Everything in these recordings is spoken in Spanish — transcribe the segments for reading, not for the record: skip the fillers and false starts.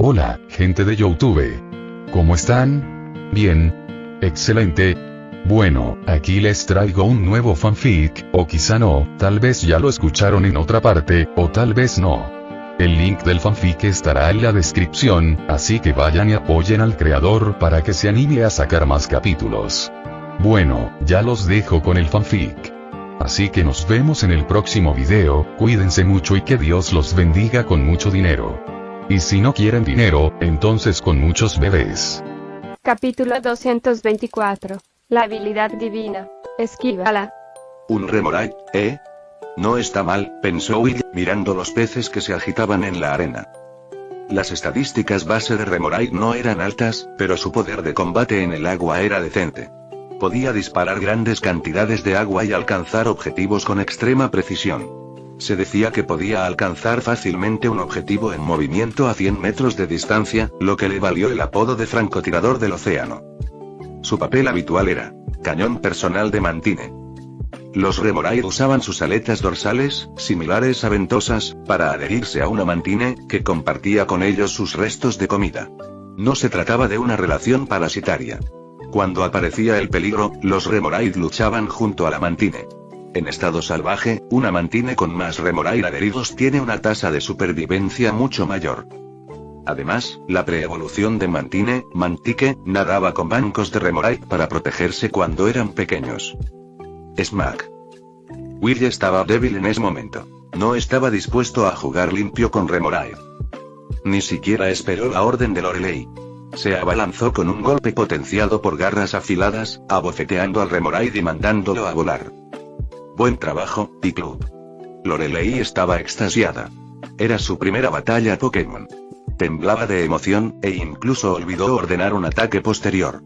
Hola, gente de YouTube. ¿Cómo están? Bien. Excelente. Bueno, aquí les traigo un nuevo fanfic, o quizá no, tal vez ya lo escucharon en otra parte, o tal vez no. El link del fanfic estará en la descripción, así que vayan y apoyen al creador para que se anime a sacar más capítulos. Bueno, ya los dejo con el fanfic. Así que nos vemos en el próximo video, cuídense mucho y que Dios los bendiga con mucho dinero. Y si no quieren dinero, entonces con muchos bebés. Capítulo 224. La habilidad divina. Esquívala. Un Remoraid, ¿eh? No está mal, pensó Will, mirando los peces que se agitaban en la arena. Las estadísticas base de Remoraid no eran altas, pero su poder de combate en el agua era decente. Podía disparar grandes cantidades de agua y alcanzar objetivos con extrema precisión. Se decía que podía alcanzar fácilmente un objetivo en movimiento a 100 metros de distancia, lo que le valió el apodo de francotirador del océano. Su papel habitual era cañón personal de mantine. Los Remoraid usaban sus aletas dorsales, similares a ventosas, para adherirse a una mantine, que compartía con ellos sus restos de comida. No se trataba de una relación parasitaria. Cuando aparecía el peligro, los Remoraid luchaban junto a la mantine. En estado salvaje, una mantine con más Remoraid adheridos tiene una tasa de supervivencia mucho mayor. Además, la preevolución de mantine, mantique, nadaba con bancos de Remoraid para protegerse cuando eran pequeños. Smack. Will estaba débil en ese momento. No estaba dispuesto a jugar limpio con Remoraid. Ni siquiera esperó la orden de Lorelei. Se abalanzó con un golpe potenciado por garras afiladas, abofeteando al Remoraid y mandándolo a volar. Buen trabajo, Piplup. Lorelei estaba extasiada. Era su primera batalla Pokémon. Temblaba de emoción, e incluso olvidó ordenar un ataque posterior.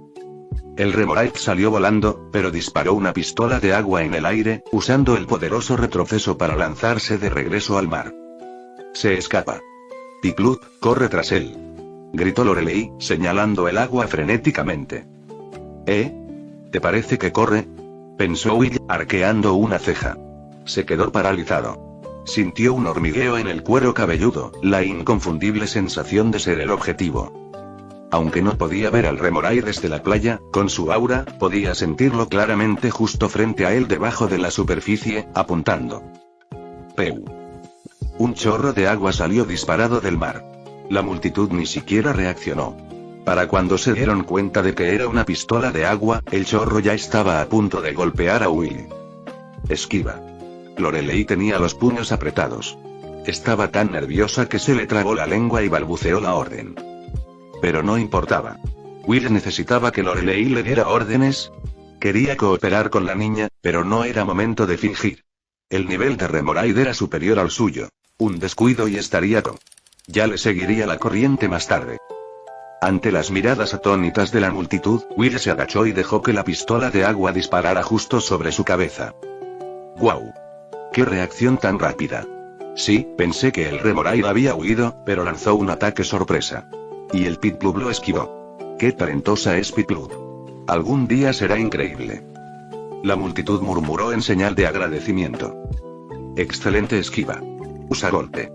El Remoraid salió volando, pero disparó una pistola de agua en el aire, usando el poderoso retroceso para lanzarse de regreso al mar. Se escapa. Piplup, corre tras él. Gritó Lorelei, señalando el agua frenéticamente. ¿Te parece que corre? Pensó Will, arqueando una ceja. Se quedó paralizado. Sintió un hormigueo en el cuero cabelludo, la inconfundible sensación de ser el objetivo. Aunque no podía ver al Remoraid desde la playa, con su aura, podía sentirlo claramente justo frente a él debajo de la superficie, apuntando. ¡Peu! Un chorro de agua salió disparado del mar. La multitud ni siquiera reaccionó. Para cuando se dieron cuenta de que era una pistola de agua, el chorro ya estaba a punto de golpear a Will. Esquiva. Lorelei tenía los puños apretados. Estaba tan nerviosa que se le trabó la lengua y balbuceó la orden. Pero no importaba. Will necesitaba que Lorelei le diera órdenes. Quería cooperar con la niña, pero no era momento de fingir. El nivel de Remoraid era superior al suyo. Un descuido y estaría con. Ya le seguiría la corriente más tarde. Ante las miradas atónitas de la multitud, Will se agachó y dejó que la pistola de agua disparara justo sobre su cabeza. ¡Guau! ¡Qué reacción tan rápida! Sí, pensé que el Remoraid había huido, pero lanzó un ataque sorpresa. Y el Piplup lo esquivó. ¡Qué talentosa es Piplup! Algún día será increíble. La multitud murmuró en señal de agradecimiento. Excelente esquiva. Usa golpe.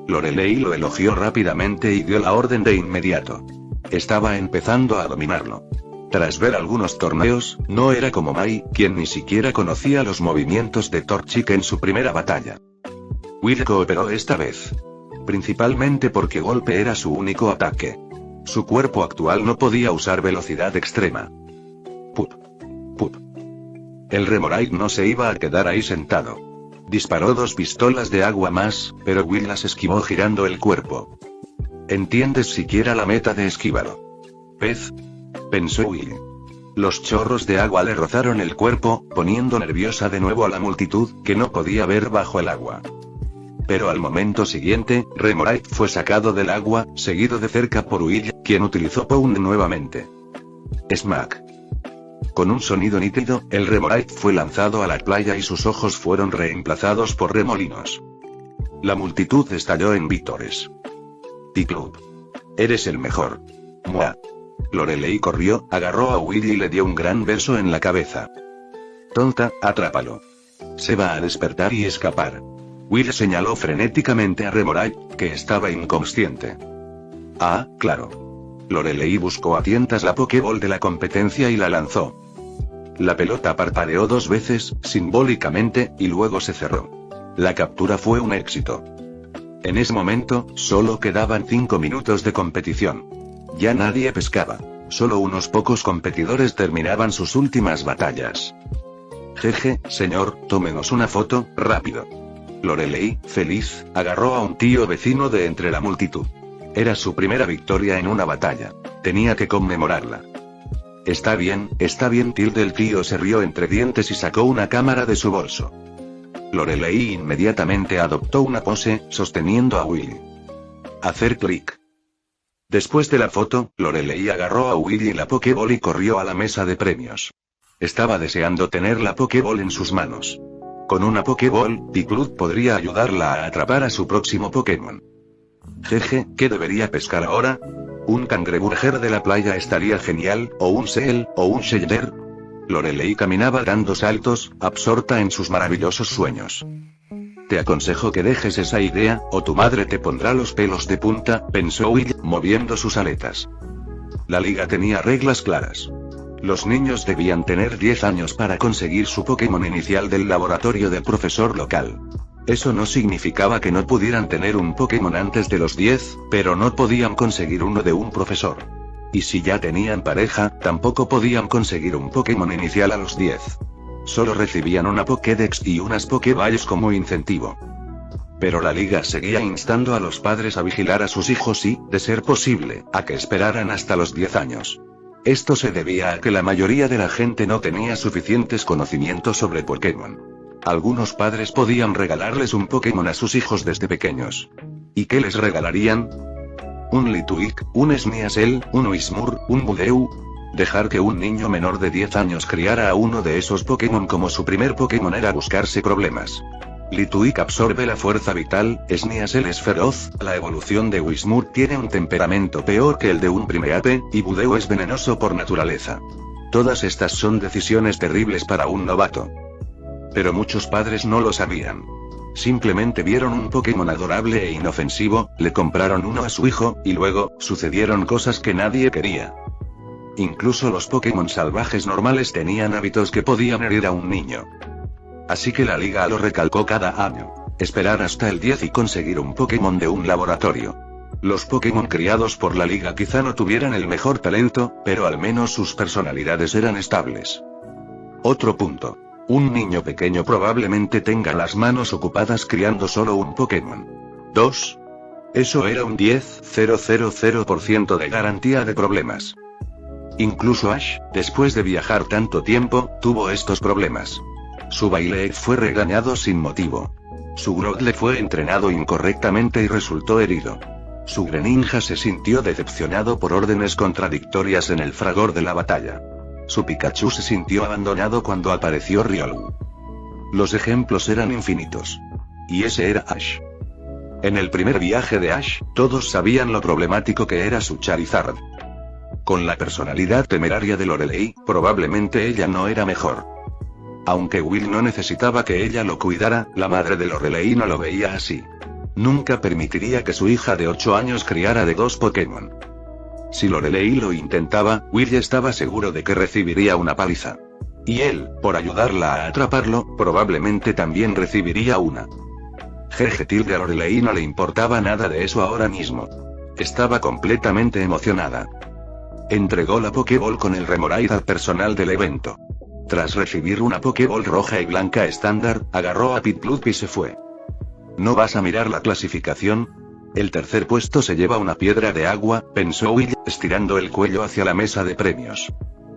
Lorelei lo elogió rápidamente y dio la orden de inmediato. Estaba empezando a dominarlo. Tras ver algunos torneos, no era como Mai, quien ni siquiera conocía los movimientos de Torchic en su primera batalla. Will cooperó esta vez. Principalmente porque golpe era su único ataque. Su cuerpo actual no podía usar velocidad extrema. Pup. Pup. El Remoraid no se iba a quedar ahí sentado. Disparó 2 pistolas de agua más, pero Will las esquivó girando el cuerpo. ¿Entiendes siquiera la meta de esquívalo? Pez. Pensó Will. Los chorros de agua le rozaron el cuerpo, poniendo nerviosa de nuevo a la multitud, que no podía ver bajo el agua. Pero al momento siguiente, Remoraid fue sacado del agua, seguido de cerca por Will, quien utilizó Pound nuevamente. Smack. Con un sonido nítido, el Remoraid fue lanzado a la playa y sus ojos fueron reemplazados por remolinos. La multitud estalló en vítores. Piplup. Eres el mejor. Mua. Lorelei corrió, agarró a Will y le dio un gran beso en la cabeza. Tonta, atrápalo. Se va a despertar y escapar. Will señaló frenéticamente a Remoraid, que estaba inconsciente. Ah, claro. Lorelei buscó a tientas la Pokéball de la competencia y la lanzó. La pelota parpadeó 2 veces, simbólicamente, y luego se cerró. La captura fue un éxito. En ese momento, solo quedaban 5 minutos de competición. Ya nadie pescaba. Solo unos pocos competidores terminaban sus últimas batallas. Jeje, señor, tómenos una foto, rápido. Lorelei, feliz, agarró a un tío vecino de entre la multitud. Era su primera victoria en una batalla. Tenía que conmemorarla. Está bien, tilde. El tío se rió entre dientes y sacó una cámara de su bolso. Lorelei inmediatamente adoptó una pose, sosteniendo a Willy. Hacer clic. Después de la foto, Lorelei agarró a Willy la Pokéball y corrió a la mesa de premios. Estaba deseando tener la Pokéball en sus manos. Con una Pokéball, Piplup podría ayudarla a atrapar a su próximo Pokémon. Jeje, ¿qué debería pescar ahora? ¿Un cangreburger de la playa estaría genial, o un Seel, o un Shellder? Lorelei caminaba dando saltos, absorta en sus maravillosos sueños. Te aconsejo que dejes esa idea, o tu madre te pondrá los pelos de punta, pensó Will, moviendo sus aletas. La liga tenía reglas claras. Los niños debían tener 10 años para conseguir su Pokémon inicial del laboratorio del profesor local. Eso no significaba que no pudieran tener un Pokémon antes de los 10, pero no podían conseguir uno de un profesor. Y si ya tenían pareja, tampoco podían conseguir un Pokémon inicial a los 10. Solo recibían una Pokédex y unas Pokéballs como incentivo. Pero la liga seguía instando a los padres a vigilar a sus hijos y, de ser posible, a que esperaran hasta los 10 años. Esto se debía a que la mayoría de la gente no tenía suficientes conocimientos sobre Pokémon. Algunos padres podían regalarles un Pokémon a sus hijos desde pequeños. ¿Y qué les regalarían? Un Lituik, un Sneasel, un Whismur, un Budew. Dejar que un niño menor de 10 años criara a uno de esos Pokémon como su primer Pokémon era buscarse problemas. Lituik absorbe la fuerza vital, Sneasel es feroz, la evolución de Whismur tiene un temperamento peor que el de un Primeape, y Budew es venenoso por naturaleza. Todas estas son decisiones terribles para un novato. Pero muchos padres no lo sabían. Simplemente vieron un Pokémon adorable e inofensivo, le compraron uno a su hijo, y luego, sucedieron cosas que nadie quería. Incluso los Pokémon salvajes normales tenían hábitos que podían herir a un niño. Así que la liga lo recalcó cada año. Esperar hasta el 10 y conseguir un Pokémon de un laboratorio. Los Pokémon criados por la liga quizá no tuvieran el mejor talento, pero al menos sus personalidades eran estables. Otro punto. Un niño pequeño probablemente tenga las manos ocupadas criando solo un Pokémon. 2. Eso era un 10,000% de garantía de problemas. Incluso Ash, después de viajar tanto tiempo, tuvo estos problemas. Su Baileik fue regañado sin motivo. Su Grotle fue entrenado incorrectamente y resultó herido. Su Greninja se sintió decepcionado por órdenes contradictorias en el fragor de la batalla. Su Pikachu se sintió abandonado cuando apareció Riolu. Los ejemplos eran infinitos. Y ese era Ash. En el primer viaje de Ash, todos sabían lo problemático que era su Charizard. Con la personalidad temeraria de Lorelei, probablemente ella no era mejor. Aunque Will no necesitaba que ella lo cuidara, la madre de Lorelei no lo veía así. Nunca permitiría que su hija de 8 años criara de 2 Pokémon. Si Lorelei lo intentaba, Will estaba seguro de que recibiría una paliza. Y él, por ayudarla a atraparlo, probablemente también recibiría una. Jeje, a Lorelei no le importaba nada de eso ahora mismo. Estaba completamente emocionada. Entregó la Pokéball con el Remoraid al personal del evento. Tras recibir una Pokéball roja y blanca estándar, agarró a Piplup y se fue. ¿No vas a mirar la clasificación? El tercer puesto se lleva una piedra de agua, pensó Will, estirando el cuello hacia la mesa de premios.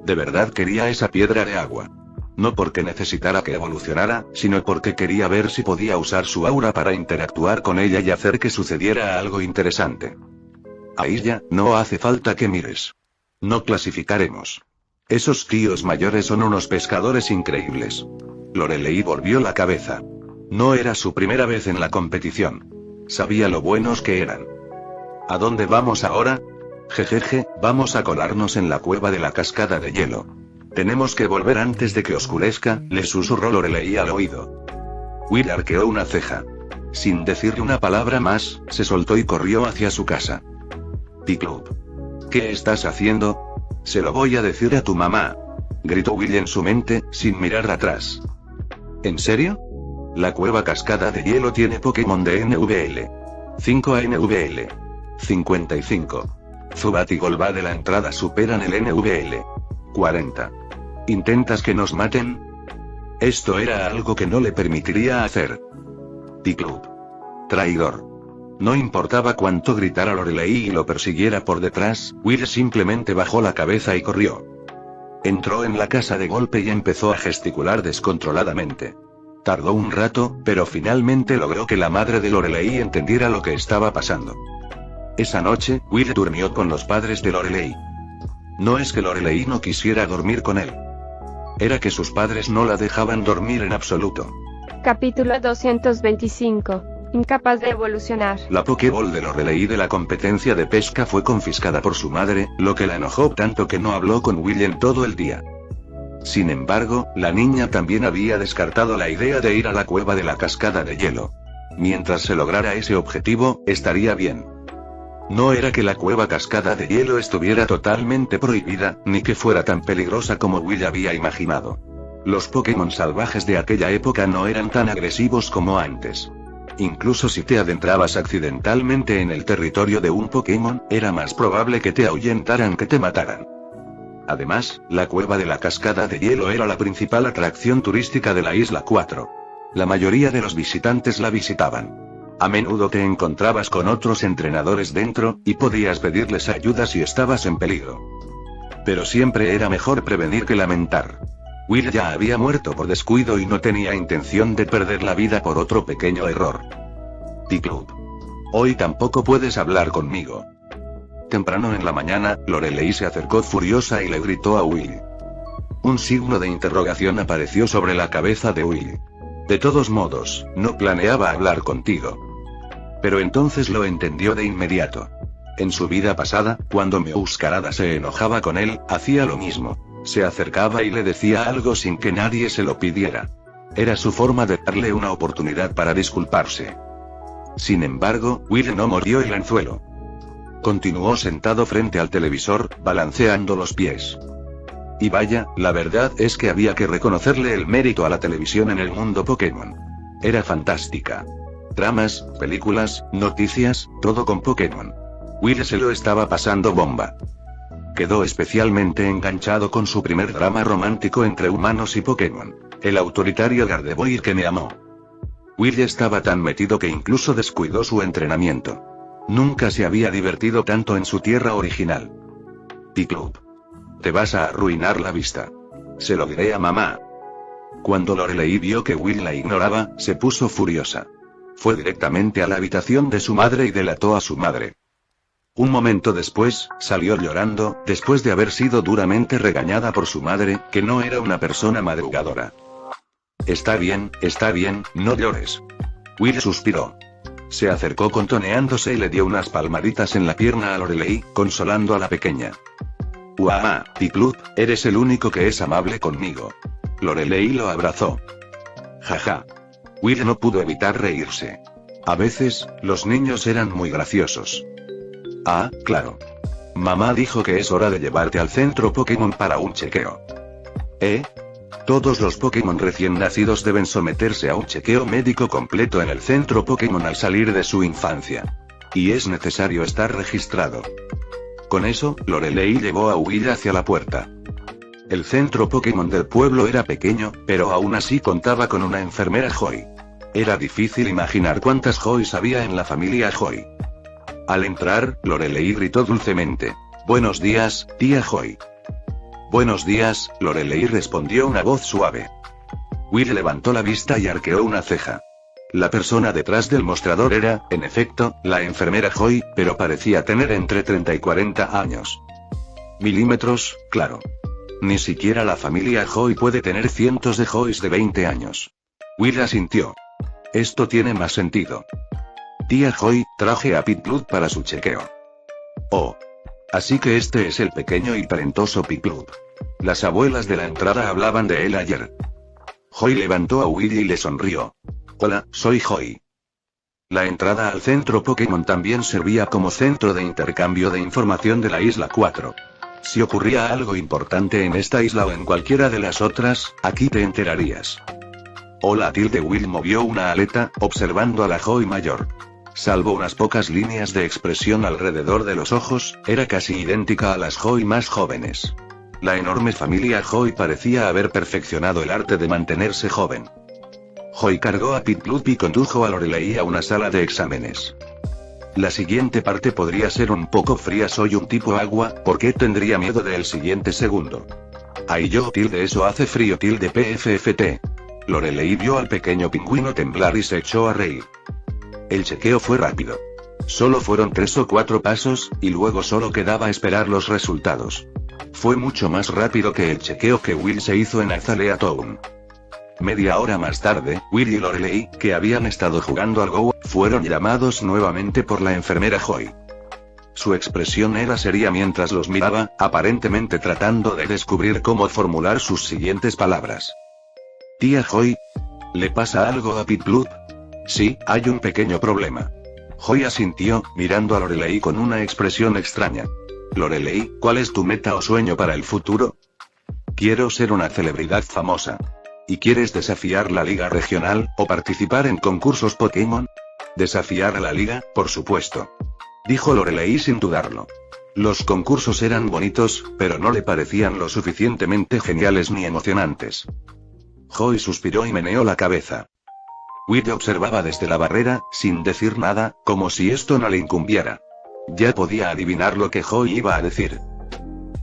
De verdad quería esa piedra de agua. No porque necesitara que evolucionara, sino porque quería ver si podía usar su aura para interactuar con ella y hacer que sucediera algo interesante. Ahí ya, no hace falta que mires. No clasificaremos. Esos tíos mayores son unos pescadores increíbles. Lorelei volvió la cabeza. No era su primera vez en la competición. Sabía lo buenos que eran. ¿A dónde vamos ahora? Jejeje, vamos a colarnos en la cueva de la cascada de hielo. Tenemos que volver antes de que oscurezca, le susurró Lorelei al oído. Will arqueó una ceja. Sin decirle una palabra más, se soltó y corrió hacia su casa. Piclup. ¿Qué estás haciendo? Se lo voy a decir a tu mamá. Gritó Will en su mente, sin mirar atrás. ¿En serio? La cueva cascada de hielo tiene Pokémon de NVL. 5 a NVL. 55. Zubat y Golbat de la entrada superan el NVL. 40. ¿Intentas que nos maten? Esto era algo que no le permitiría hacer. Piclup. Traidor. No importaba cuánto gritara Lorelei y lo persiguiera por detrás, Will simplemente bajó la cabeza y corrió. Entró en la casa de golpe y empezó a gesticular descontroladamente. Tardó un rato, pero finalmente logró que la madre de Lorelei entendiera lo que estaba pasando. Esa noche, Will durmió con los padres de Lorelei. No es que Lorelei no quisiera dormir con él. Era que sus padres no la dejaban dormir en absoluto. Capítulo 225. Incapaz de evolucionar. La Pokéball de Lorelei de la competencia de pesca fue confiscada por su madre, lo que la enojó tanto que no habló con Will en todo el día. Sin embargo, la niña también había descartado la idea de ir a la cueva de la cascada de hielo. Mientras se lograra ese objetivo, estaría bien. No era que la cueva cascada de hielo estuviera totalmente prohibida, ni que fuera tan peligrosa como Will había imaginado. Los Pokémon salvajes de aquella época no eran tan agresivos como antes. Incluso si te adentrabas accidentalmente en el territorio de un Pokémon, era más probable que te ahuyentaran que te mataran. Además, la cueva de la cascada de hielo era la principal atracción turística de la Isla 4. La mayoría de los visitantes la visitaban. A menudo te encontrabas con otros entrenadores dentro, y podías pedirles ayuda si estabas en peligro. Pero siempre era mejor prevenir que lamentar. Will ya había muerto por descuido y no tenía intención de perder la vida por otro pequeño error. Piclup. Hoy tampoco puedes hablar conmigo. Temprano en la mañana, Lorelei se acercó furiosa y le gritó a Will. Un signo de interrogación apareció sobre la cabeza de Will. De todos modos, no planeaba hablar contigo. Pero entonces lo entendió de inmediato. En su vida pasada, cuando Meowscarada se enojaba con él, hacía lo mismo. Se acercaba y le decía algo sin que nadie se lo pidiera. Era su forma de darle una oportunidad para disculparse. Sin embargo, Will no mordió el anzuelo. Continuó sentado frente al televisor, balanceando los pies. Y vaya, la verdad es que había que reconocerle el mérito a la televisión en el mundo Pokémon. Era fantástica. Dramas, películas, noticias, todo con Pokémon. Will se lo estaba pasando bomba. Quedó especialmente enganchado con su primer drama romántico entre humanos y Pokémon, el autoritario Gardevoir que me amó. Will estaba tan metido que incluso descuidó su entrenamiento. Nunca se había divertido tanto en su tierra original. Piclup. Te vas a arruinar la vista. Se lo diré a mamá. Cuando Lorelei vio que Will la ignoraba, se puso furiosa. Fue directamente a la habitación de su madre y delató a su madre. Un momento después, salió llorando, después de haber sido duramente regañada por su madre, que no era una persona madrugadora. Está bien, no llores. Will suspiró. Se acercó contoneándose y le dio unas palmaditas en la pierna a Lorelei, consolando a la pequeña. Uah, Piclup, eres el único que es amable conmigo. Lorelei lo abrazó. Jaja. Will no pudo evitar reírse. A veces, los niños eran muy graciosos. Ah, claro. Mamá dijo que es hora de llevarte al centro Pokémon para un chequeo. Todos los Pokémon recién nacidos deben someterse a un chequeo médico completo en el centro Pokémon al salir de su infancia. Y es necesario estar registrado. Con eso, Lorelei llevó a Will hacia la puerta. El centro Pokémon del pueblo era pequeño, pero aún así contaba con una enfermera Joy. Era difícil imaginar cuántas Joys había en la familia Joy. Al entrar, Lorelei gritó dulcemente. Buenos días, tía Joy. Buenos días, Lorelei respondió una voz suave. Will levantó la vista y arqueó una ceja. La persona detrás del mostrador era, en efecto, la enfermera Joy, pero parecía tener entre 30 y 40 años. Milímetros, claro. Ni siquiera la familia Joy puede tener cientos de Joys de 20 años. Will asintió. Esto tiene más sentido. Tía Joy, traje a Piclup para su chequeo. Oh. Así que este es el pequeño y talentoso Piclup. Las abuelas de la entrada hablaban de él ayer. Joy levantó a Will y le sonrió. Hola, soy Joy. La entrada al centro Pokémon también servía como centro de intercambio de información de la Isla 4. Si ocurría algo importante en esta isla o en cualquiera de las otras, aquí te enterarías. Hola tilde. Will movió una aleta, observando a la Joy mayor. Salvo unas pocas líneas de expresión alrededor de los ojos, era casi idéntica a las Joy más jóvenes. La enorme familia Joy parecía haber perfeccionado el arte de mantenerse joven. Joy cargó a Piplup y condujo a Lorelei a una sala de exámenes. La siguiente parte podría ser un poco fría. Soy un tipo agua, ¿por qué tendría miedo del siguiente segundo? Ay yo tilde eso hace frío tilde PFFT. Lorelei vio al pequeño pingüino temblar y se echó a reír. El chequeo fue rápido. Solo fueron 3 o 4 pasos, y luego solo quedaba esperar los resultados. Fue mucho más rápido que el chequeo que Will se hizo en Azalea Town. Media hora más tarde, Will y Lorelei, que habían estado jugando al Go, fueron llamados nuevamente por la enfermera Joy. Su expresión era seria mientras los miraba, aparentemente tratando de descubrir cómo formular sus siguientes palabras. Tía Joy, ¿le pasa algo a Piplup? Sí, hay un pequeño problema. Joy asintió, mirando a Lorelei con una expresión extraña. Lorelei, ¿cuál es tu meta o sueño para el futuro? Quiero ser una celebridad famosa. ¿Y quieres desafiar la liga regional, o participar en concursos Pokémon? Desafiar a la liga, por supuesto. Dijo Lorelei sin dudarlo. Los concursos eran bonitos, pero no le parecían lo suficientemente geniales ni emocionantes. Joy suspiró y meneó la cabeza. Will observaba desde la barrera, sin decir nada, como si esto no le incumbiera. Ya podía adivinar lo que Joy iba a decir.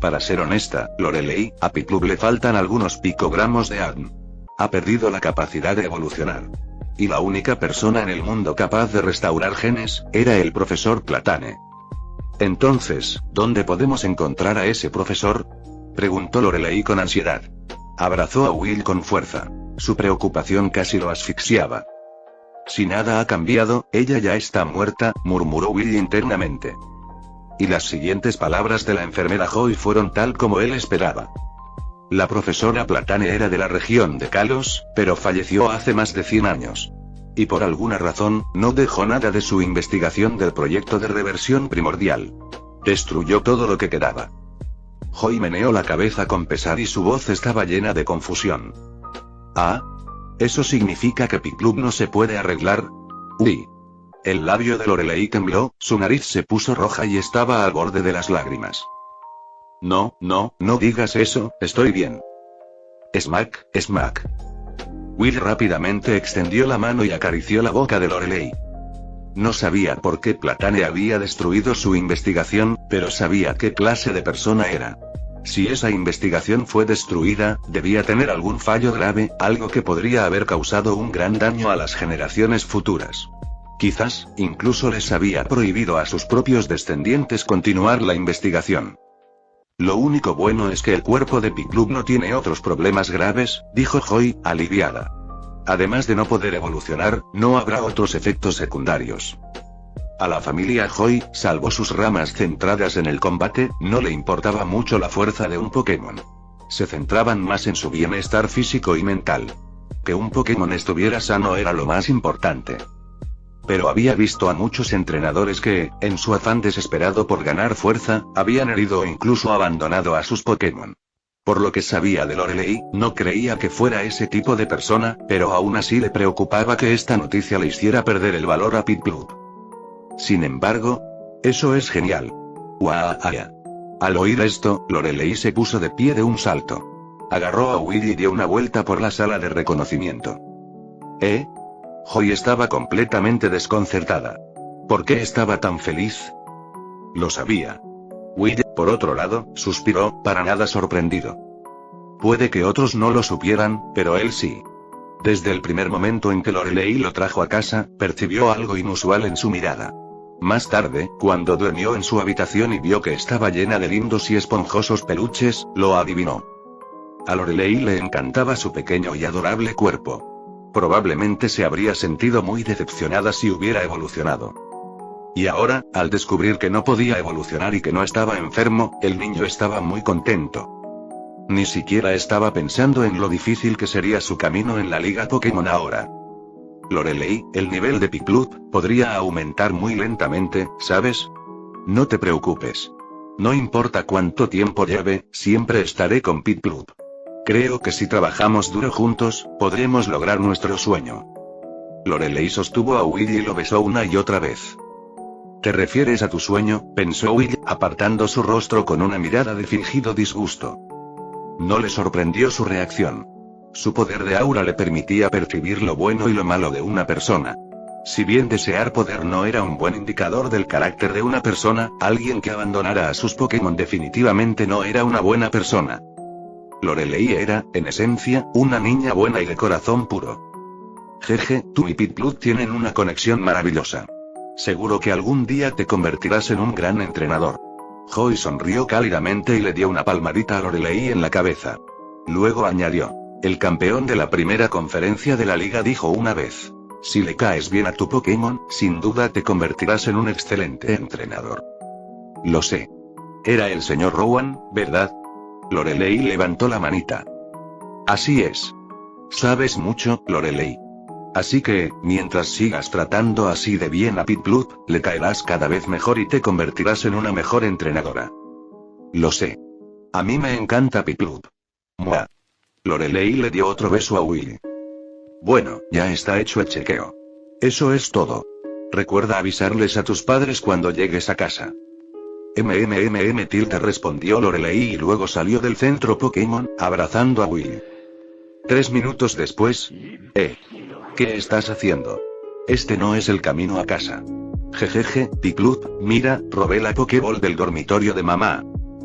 Para ser honesta, Lorelei, a Piplup le faltan algunos picogramos de ADN. Ha perdido la capacidad de evolucionar. Y la única persona en el mundo capaz de restaurar genes, era el profesor Platane. Entonces, ¿dónde podemos encontrar a ese profesor? Preguntó Lorelei con ansiedad. Abrazó a Will con fuerza. Su preocupación casi lo asfixiaba. Si nada ha cambiado, ella ya está muerta, murmuró Will internamente. Y las siguientes palabras de la enfermera Joy fueron tal como él esperaba. La profesora Platane era de la región de Kalos, pero falleció hace más de 100 años. Y por alguna razón, no dejó nada de su investigación del proyecto de reversión primordial. Destruyó todo lo que quedaba. Joy meneó la cabeza con pesar y su voz estaba llena de confusión. ¿Ah? ¿Eso significa que Piplup no se puede arreglar? Uy. El labio de Lorelei tembló, su nariz se puso roja y estaba al borde de las lágrimas. No digas eso, estoy bien. Smack. Will rápidamente extendió la mano y acarició la boca de Lorelei. No sabía por qué Platane había destruido su investigación, pero sabía qué clase de persona era. Si esa investigación fue destruida, debía tener algún fallo grave, algo que podría haber causado un gran daño a las generaciones futuras. Quizás, incluso les había prohibido a sus propios descendientes continuar la investigación. Lo único bueno es que el cuerpo de Piplup no tiene otros problemas graves, dijo Joy, aliviada. Además de no poder evolucionar, no habrá otros efectos secundarios. A la familia Joy, salvo sus ramas centradas en el combate, no le importaba mucho la fuerza de un Pokémon. Se centraban más en su bienestar físico y mental. Que un Pokémon estuviera sano era lo más importante. Pero había visto a muchos entrenadores que, en su afán desesperado por ganar fuerza, habían herido o incluso abandonado a sus Pokémon. Por lo que sabía de Lorelei, no creía que fuera ese tipo de persona, pero aún así le preocupaba que esta noticia le hiciera perder el valor a Piplup. Sin embargo, eso es genial. ¡Guau! Al oír esto, Lorelei se puso de pie de un salto. Agarró a Will y dio una vuelta por la sala de reconocimiento. Joy estaba completamente desconcertada. ¿Por qué estaba tan feliz? Lo sabía. Will, por otro lado, suspiró, para nada sorprendido. Puede que otros no lo supieran, pero él sí. Desde el primer momento en que Lorelei lo trajo a casa, percibió algo inusual en su mirada. Más tarde, cuando durmió en su habitación y vio que estaba llena de lindos y esponjosos peluches, lo adivinó. A Lorelei le encantaba su pequeño y adorable cuerpo. Probablemente se habría sentido muy decepcionada si hubiera evolucionado. Y ahora, al descubrir que no podía evolucionar y que no estaba enfermo, el niño estaba muy contento. Ni siquiera estaba pensando en lo difícil que sería su camino en la Liga Pokémon ahora. Lorelei, el nivel de Piplup podría aumentar muy lentamente, ¿sabes? No te preocupes. No importa cuánto tiempo lleve, siempre estaré con Piplup. Creo que si trabajamos duro juntos, podremos lograr nuestro sueño. Lorelei sostuvo a Will y lo besó una y otra vez. ¿Te refieres a tu sueño?, pensó Will, apartando su rostro con una mirada de fingido disgusto. No le sorprendió su reacción. Su poder de aura le permitía percibir lo bueno y lo malo de una persona. Si bien desear poder no era un buen indicador del carácter de una persona, alguien que abandonara a sus Pokémon definitivamente no era una buena persona. Lorelei era, en esencia, una niña buena y de corazón puro. Jeje, tú y Piplup tienen una conexión maravillosa. Seguro que algún día te convertirás en un gran entrenador. Joey sonrió cálidamente y le dio una palmadita a Lorelei en la cabeza. Luego añadió: el campeón de la primera conferencia de la liga dijo una vez: si le caes bien a tu Pokémon, sin duda te convertirás en un excelente entrenador. Lo sé. Era el señor Rowan, ¿verdad? Lorelei levantó la manita. Así es. Sabes mucho, Lorelei. Así que, mientras sigas tratando así de bien a Piplup, le caerás cada vez mejor y te convertirás en una mejor entrenadora. Lo sé. A mí me encanta Piplup. Mua. Lorelei le dio otro beso a Will. Bueno, ya está hecho el chequeo. Eso es todo. Recuerda avisarles a tus padres cuando llegues a casa. Respondió Lorelei y luego salió del centro Pokémon, abrazando a Will. 3 minutos después. ¿Qué estás haciendo? Este no es el camino a casa. Jejeje, Piplup, mira, robé la Pokéball del dormitorio de mamá.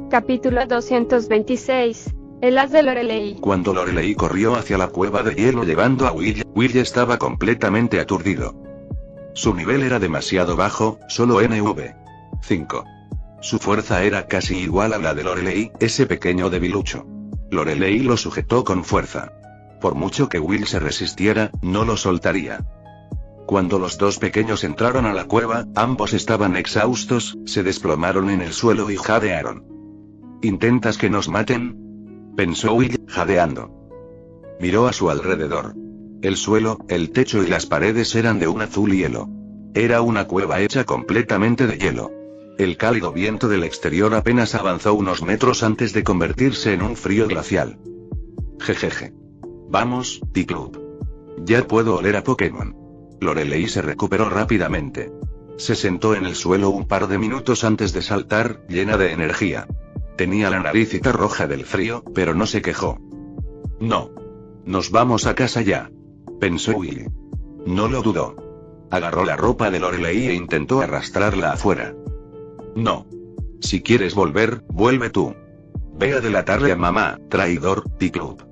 Capítulo 226. El as de Lorelei. Cuando Lorelei corrió hacia la cueva de hielo llevando a Will, Will estaba completamente aturdido. Su nivel era demasiado bajo, solo NV5. Su fuerza era casi igual a la de Lorelei, ese pequeño debilucho. Lorelei lo sujetó con fuerza. Por mucho que Will se resistiera, no lo soltaría. Cuando los dos pequeños entraron a la cueva, ambos estaban exhaustos, se desplomaron en el suelo y jadearon. ¿Intentas que nos maten?, pensó Will, jadeando. Miró a su alrededor. El suelo, el techo y las paredes eran de un azul hielo. Era una cueva hecha completamente de hielo. El cálido viento del exterior apenas avanzó unos metros antes de convertirse en un frío glacial. Jejeje. Vamos, Piplup. Ya puedo oler a Pokémon. Lorelei se recuperó rápidamente. Se sentó en el suelo un par de minutos antes de saltar, llena de energía. Tenía la naricita roja del frío, pero no se quejó. No. Nos vamos a casa ya, pensó Will. No lo dudó. Agarró la ropa de Lorelei e intentó arrastrarla afuera. No. Si quieres volver, vuelve tú. Ve a delatarle a mamá, traidor, Piplup.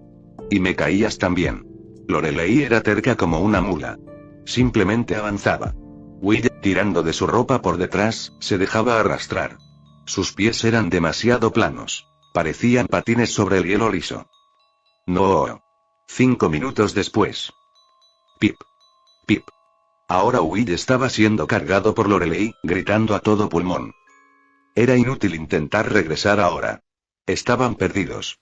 Y me caías también. Lorelei era terca como una mula. Simplemente avanzaba. Will, tirando de su ropa por detrás, se dejaba arrastrar. Sus pies eran demasiado planos. Parecían patines sobre el hielo liso. No. 5 minutos después. Pip. Pip. Ahora Will estaba siendo cargado por Lorelei, gritando a todo pulmón. Era inútil intentar regresar ahora. Estaban perdidos.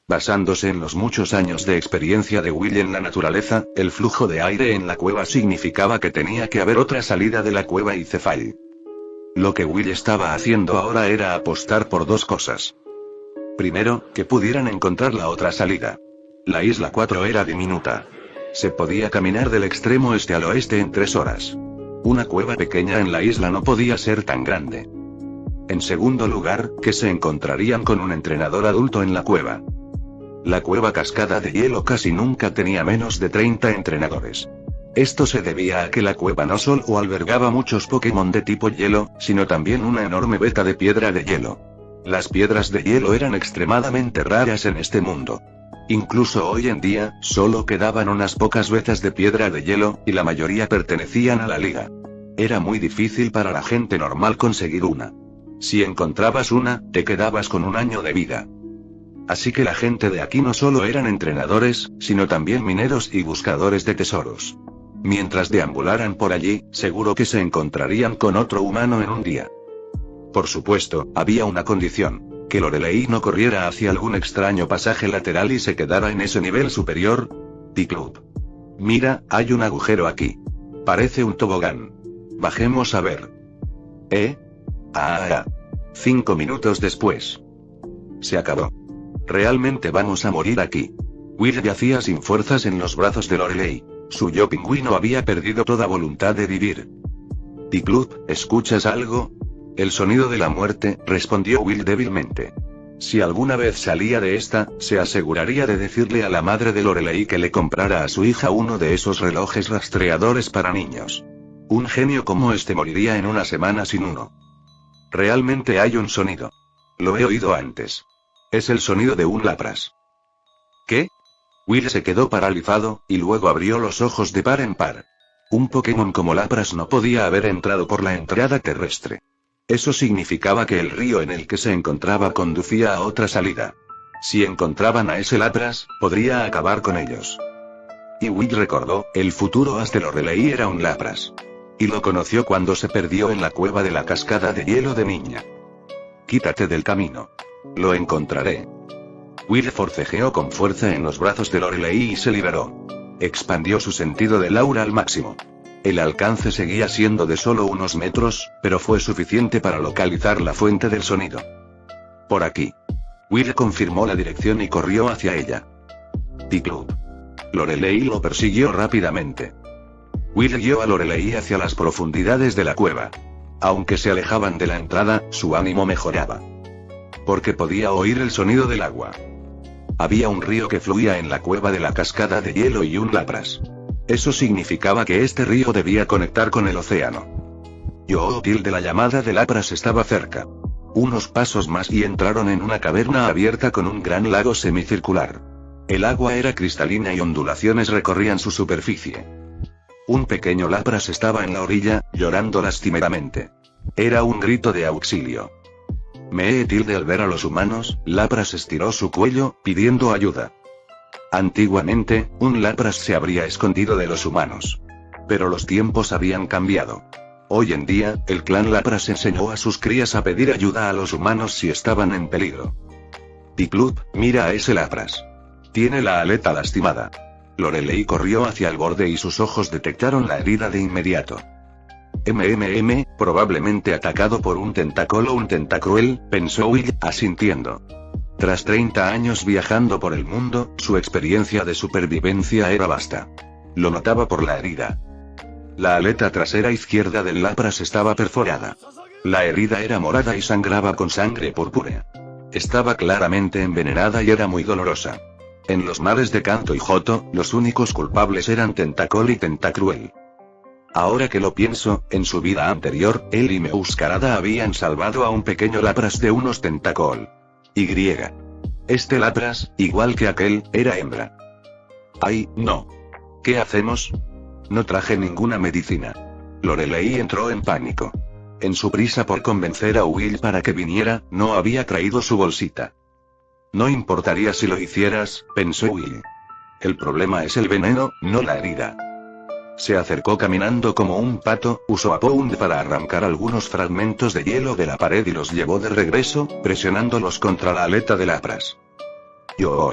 Basándose en los muchos años de experiencia de Will en la naturaleza, el flujo de aire en la cueva significaba que tenía que haber otra salida de la cueva y Cefal. Lo que Will estaba haciendo ahora era apostar por 2 cosas. Primero, que pudieran encontrar la otra salida. La isla 4 era diminuta. Se podía caminar del extremo este al oeste en 3 horas. Una cueva pequeña en la isla no podía ser tan grande. En segundo lugar, que se encontrarían con un entrenador adulto en la cueva. La cueva cascada de hielo casi nunca tenía menos de 30 entrenadores. Esto se debía a que la cueva no solo albergaba muchos Pokémon de tipo hielo, sino también una enorme veta de piedra de hielo. Las piedras de hielo eran extremadamente raras en este mundo. Incluso hoy en día, solo quedaban unas pocas vetas de piedra de hielo, y la mayoría pertenecían a la liga. Era muy difícil para la gente normal conseguir una. Si encontrabas una, te quedabas con 1 año de vida. Así que la gente de aquí no solo eran entrenadores, sino también mineros y buscadores de tesoros. Mientras deambularan por allí, seguro que se encontrarían con otro humano en un día. Por supuesto, había una condición: que Lorelei no corriera hacia algún extraño pasaje lateral y se quedara en ese nivel superior. Piplup. Mira, hay un agujero aquí. Parece un tobogán. Bajemos a ver. 5 minutos después. Se acabó. Realmente vamos a morir aquí. Will yacía sin fuerzas en los brazos de Lorelei. Su yo pingüino había perdido toda voluntad de vivir. T-Club, ¿escuchas algo? El sonido de la muerte, respondió Will débilmente. Si alguna vez salía de esta, se aseguraría de decirle a la madre de Lorelei que le comprara a su hija uno de esos relojes rastreadores para niños. Un genio como este moriría en una semana sin uno. Realmente hay un sonido. Lo he oído antes. Es el sonido de un Lapras. ¿Qué? Will se quedó paralizado, y luego abrió los ojos de par en par. Un Pokémon como Lapras no podía haber entrado por la entrada terrestre. Eso significaba que el río en el que se encontraba conducía a otra salida. Si encontraban a ese Lapras, podría acabar con ellos. Y Will recordó, el futuro as de Lorelei era un Lapras. Y lo conoció cuando se perdió en la cueva de la cascada de hielo de niña. Quítate del camino. Lo encontraré. Will forcejeó con fuerza en los brazos de Lorelei y se liberó. Expandió su sentido del aura al máximo. El alcance seguía siendo de solo unos metros, pero fue suficiente para localizar la fuente del sonido. Por aquí. Will confirmó la dirección y corrió hacia ella. T-Club. Lorelei lo persiguió rápidamente. Will guió a Lorelei hacia las profundidades de la cueva. Aunque se alejaban de la entrada, su ánimo mejoraba. Porque podía oír el sonido del agua. Había un río que fluía en la cueva de la cascada de hielo y un Lapras. Eso significaba que este río debía conectar con el océano. Yootil de la llamada de Lapras estaba cerca. Unos pasos más y entraron en una caverna abierta con un gran lago semicircular. El agua era cristalina y ondulaciones recorrían su superficie. Un pequeño Lapras estaba en la orilla, llorando lastimeramente. Era un grito de auxilio. Al ver a los humanos, Lapras estiró su cuello, pidiendo ayuda. Antiguamente, un Lapras se habría escondido de los humanos. Pero los tiempos habían cambiado. Hoy en día, el clan Lapras enseñó a sus crías a pedir ayuda a los humanos si estaban en peligro. T-Club, mira a ese Lapras. Tiene la aleta lastimada. Lorelei corrió hacia el borde y sus ojos detectaron la herida de inmediato. Probablemente atacado por un tentáculo o un tentacruel, pensó Will, asintiendo. Tras 30 años viajando por el mundo, su experiencia de supervivencia era vasta. Lo notaba por la herida. La aleta trasera izquierda del Lapras estaba perforada. La herida era morada y sangraba con sangre púrpura. Estaba claramente envenenada y era muy dolorosa. En los mares de Kanto y Johto, los únicos culpables eran Tentacol y Tentacruel. Ahora que lo pienso, en su vida anterior, él y Meuscarada habían salvado a un pequeño Lapras de unos Tentacol. Este Lapras, igual que aquel, era hembra. ¡Ay, no! ¿Qué hacemos? No traje ninguna medicina. Lorelei entró en pánico. En su prisa por convencer a Will para que viniera, no había traído su bolsita. No importaría si lo hicieras, pensó Will. El problema es el veneno, no la herida. Se acercó caminando como un pato, usó a Pound para arrancar algunos fragmentos de hielo de la pared y los llevó de regreso, presionándolos contra la aleta del Lapras. ¡Yo!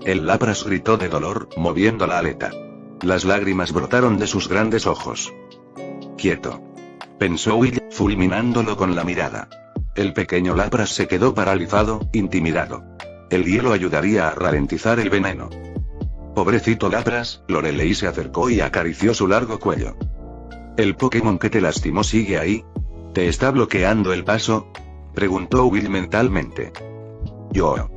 El Lapras gritó de dolor, moviendo la aleta. Las lágrimas brotaron de sus grandes ojos. Quieto. Pensó Will, fulminándolo con la mirada. El pequeño Lapras se quedó paralizado, intimidado. El hielo ayudaría a ralentizar el veneno. Pobrecito Lapras, Lorelei se acercó y acarició su largo cuello. ¿El Pokémon que te lastimó sigue ahí? ¿Te está bloqueando el paso? Preguntó Will mentalmente. Yo.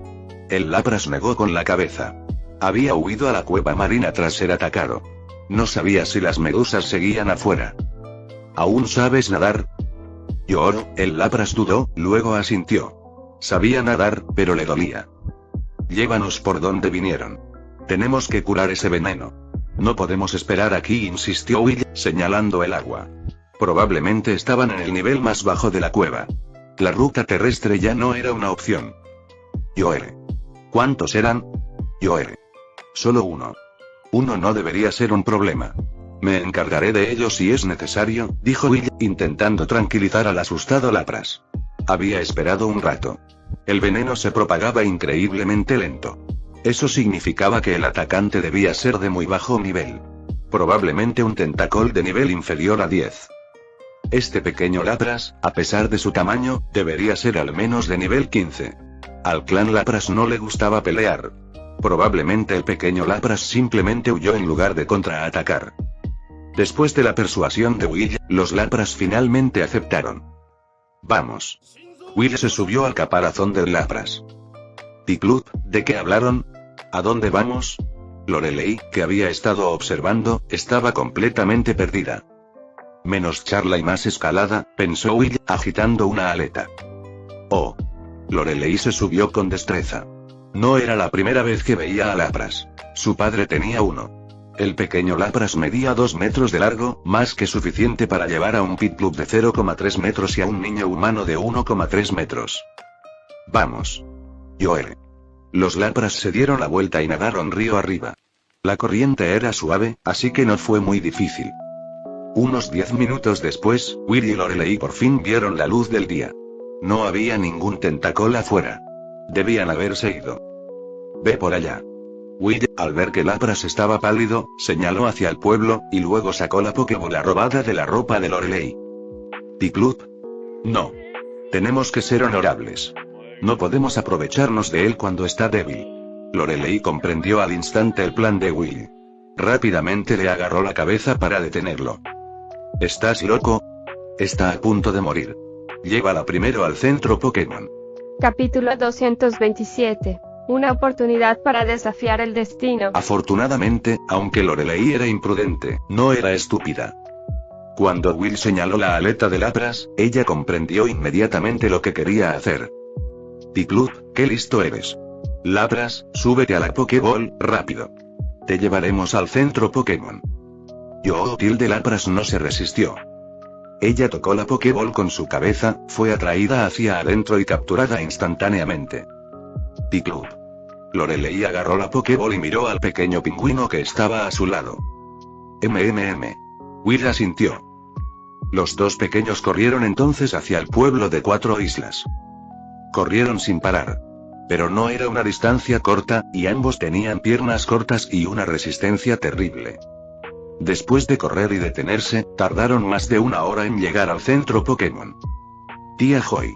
El Lapras negó con la cabeza. Había huido a la cueva marina tras ser atacado. No sabía si las medusas seguían afuera. ¿Aún sabes nadar? Yo. El Lapras dudó, luego asintió. Sabía nadar, pero le dolía. Llévanos por donde vinieron. Tenemos que curar ese veneno. No podemos esperar aquí, insistió Will, señalando el agua. Probablemente estaban en el nivel más bajo de la cueva. La ruta terrestre ya no era una opción. ¿Cuántos eran? Solo uno. Uno no debería ser un problema. Me encargaré de ello si es necesario, dijo Will, intentando tranquilizar al asustado Lapras. Había esperado un rato. El veneno se propagaba increíblemente lento. Eso significaba que el atacante debía ser de muy bajo nivel. Probablemente un tentacol de nivel inferior a 10. Este pequeño Lapras, a pesar de su tamaño, debería ser al menos de nivel 15. Al clan Lapras no le gustaba pelear. Probablemente el pequeño Lapras simplemente huyó en lugar de contraatacar. Después de la persuasión de Will, los Lapras finalmente aceptaron. Vamos. Will se subió al caparazón del Lapras. Piplup, ¿de qué hablaron? ¿A dónde vamos? Lorelei, que había estado observando, estaba completamente perdida. Menos charla y más escalada, pensó Will, agitando una aleta. Oh. Lorelei se subió con destreza. No era la primera vez que veía a Lapras. Su padre tenía uno. El pequeño Lapras medía 2 metros de largo, más que suficiente para llevar a un Piplup de 0,3 metros y a un niño humano de 1,3 metros. Vamos. Joel. Los Lapras se dieron la vuelta y nadaron río arriba. La corriente era suave, así que no fue muy difícil. Unos 10 minutos después, Will y Lorelei por fin vieron la luz del día. No había ningún tentacol afuera. Debían haberse ido. Ve por allá. Will, al ver que Lapras estaba pálido, señaló hacia el pueblo, y luego sacó la Pokébola robada de la ropa de Lorelei. Piplup. No. Tenemos que ser honorables. No podemos aprovecharnos de él cuando está débil. Lorelei comprendió al instante el plan de Will. Rápidamente le agarró la cabeza para detenerlo. ¿Estás loco? Está a punto de morir. Llévala primero al centro Pokémon. Capítulo 227. Una oportunidad para desafiar el destino. Afortunadamente, aunque Lorelei era imprudente, no era estúpida. Cuando Will señaló la aleta de Lapras, ella comprendió inmediatamente lo que quería hacer. Piplup, qué listo eres. Lapras, súbete a la Pokéball, rápido. Te llevaremos al centro Pokémon. Tilde Lapras no se resistió. Ella tocó la Pokéball con su cabeza, fue atraída hacia adentro y capturada instantáneamente. Piplup. Lorelei agarró la Pokéball y miró al pequeño pingüino que estaba a su lado. Will asintió. Los dos pequeños corrieron entonces hacia el pueblo de 4 islas. Corrieron sin parar. Pero no era una distancia corta, y ambos tenían piernas cortas y una resistencia terrible. Después de correr y detenerse, tardaron más de 1 hora en llegar al centro Pokémon. Tía Joy.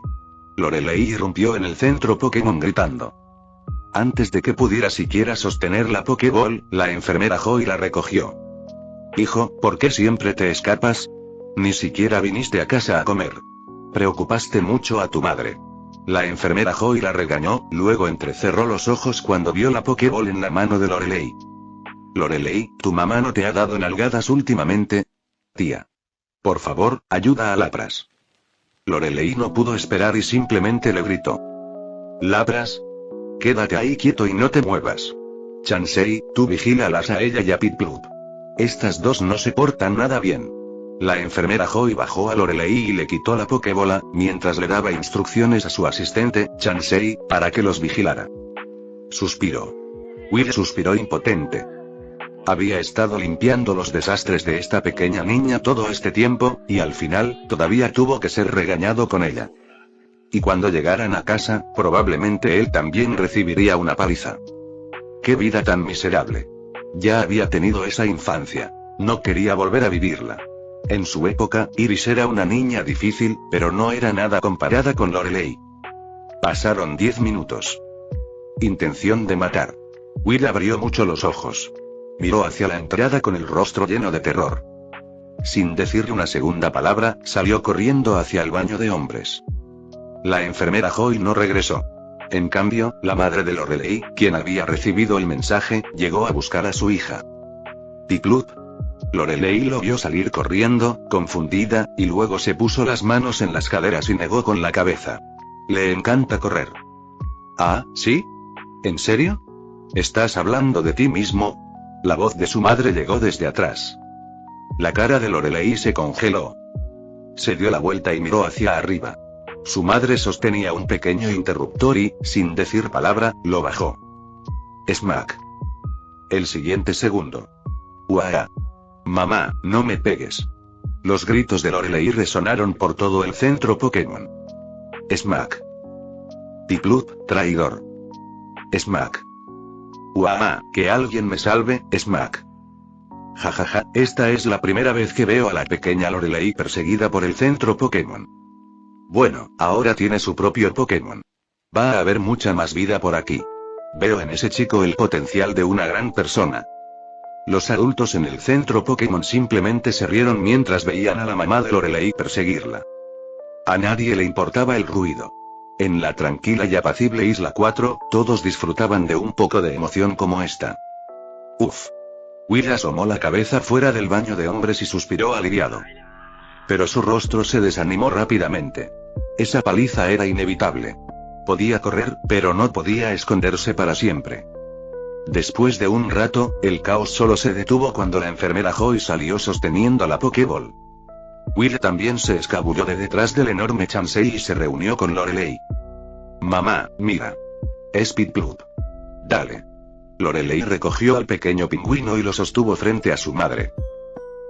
Lorelei irrumpió en el centro Pokémon gritando. Antes de que pudiera siquiera sostener la Pokéball, la enfermera Joy la recogió. Hijo, ¿por qué siempre te escapas? Ni siquiera viniste a casa a comer. Preocupaste mucho a tu madre. La enfermera Joy la regañó, luego entrecerró los ojos cuando vio la Pokéball en la mano de Lorelei. Lorelei, ¿tu mamá no te ha dado nalgadas últimamente? Tía. Por favor, ayuda a Lapras. Lorelei no pudo esperar y simplemente le gritó. Lapras. Quédate ahí quieto y no te muevas. Chansey, tú vigílalas a ella y a Piplup. Estas dos no se portan nada bien. La enfermera Joy bajó a Lorelei y le quitó la Pokébola, mientras le daba instrucciones a su asistente, Chansey, para que los vigilara. Suspiró. Will suspiró impotente. Había estado limpiando los desastres de esta pequeña niña todo este tiempo, y al final, todavía tuvo que ser regañado con ella. Y cuando llegaran a casa, probablemente él también recibiría una paliza. ¡Qué vida tan miserable! Ya había tenido esa infancia. No quería volver a vivirla. En su época, Iris era una niña difícil, pero no era nada comparada con Lorelei. Pasaron 10 minutos. Intención de matar. Will abrió mucho los ojos. Miró hacia la entrada con el rostro lleno de terror. Sin decirle una segunda palabra, salió corriendo hacia el baño de hombres. La enfermera Joy no regresó. En cambio, la madre de Lorelei, quien había recibido el mensaje, llegó a buscar a su hija. Piplup. Lorelei lo vio salir corriendo, confundida, y luego se puso las manos en las caderas y negó con la cabeza. Le encanta correr. ¿Ah, sí? ¿En serio? ¿Estás hablando de ti mismo? La voz de su madre llegó desde atrás. La cara de Lorelei se congeló. Se dio la vuelta y miró hacia arriba. Su madre sostenía un pequeño interruptor y, sin decir palabra, lo bajó. Smack. El siguiente segundo. ¡Uah! Mamá, no me pegues. Los gritos de Lorelei resonaron por todo el centro Pokémon. Smack. Piplup, traidor. Smack. ¡Uah! Que alguien me salve, Smack. Jajaja, esta es la primera vez que veo a la pequeña Lorelei perseguida por el centro Pokémon. Bueno, ahora tiene su propio Pokémon. Va a haber mucha más vida por aquí. Veo en ese chico el potencial de una gran persona. Los adultos en el centro Pokémon simplemente se rieron mientras veían a la mamá de Lorelei perseguirla. A nadie le importaba el ruido. En la tranquila y apacible Isla 4, todos disfrutaban de un poco de emoción como esta. Uf. Will asomó la cabeza fuera del baño de hombres y suspiró aliviado. Pero su rostro se desanimó rápidamente. Esa paliza era inevitable. Podía correr, pero no podía esconderse para siempre. Después de un rato, el caos solo se detuvo cuando la enfermera Joy salió sosteniendo la Pokéball. Will también se escabulló de detrás del enorme Chansey y se reunió con Lorelei. Mamá, mira. Es Piplup. Dale. Lorelei recogió al pequeño pingüino y lo sostuvo frente a su madre.